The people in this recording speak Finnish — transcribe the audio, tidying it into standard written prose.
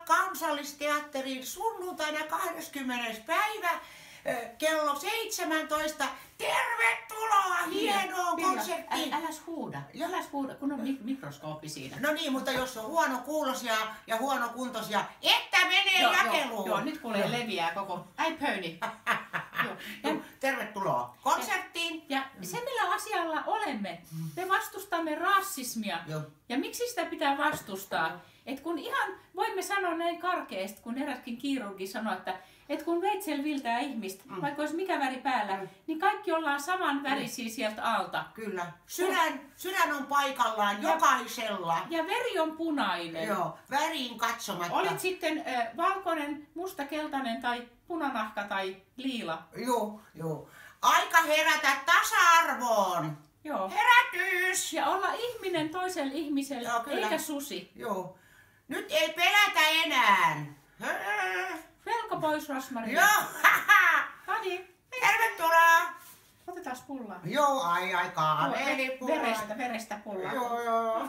Kansallisteatteriin sunnuntaina 20. päivä kello 17. Tervetuloa hienoon konserttiin! Äläs huuda, kun on mikroskooppi siinä. No niin, mutta jos on huonokuuloisia ja huonokuntoisia, että menee jakeluun! Joo, nyt kuulee leviää koko äipöini. Tervetuloa konserttiin! Ja se millä asialla olemme, me vastustamme rasismia. Ja miksi sitä pitää vastustaa? Et kun ihan voimme sanoa näin karkeasti, kun eräskin kirurgi sanoi, että kun veitsel viltää ihmistä, vaikka olisi mikä väri päällä, niin kaikki ollaan saman värisiä sieltä alta. Kyllä. Sydän on paikallaan jokaisella. Ja veri on punainen. Joo, väriin katsomatta. Olit sitten valkoinen, musta, keltainen tai punanahka tai liila. Joo. Aika herätä tasa-arvoon. Joo. Herätys! Ja olla ihminen toiselle ihmiselle, eikä susi. Joo. Nyt ei pelätä enää. Velko pois, Rosmarie. Joo. Kadi. Tervetuloa. Otetaan pullaa. Joo, ai kaaveli. Verestä pullaa. Joo.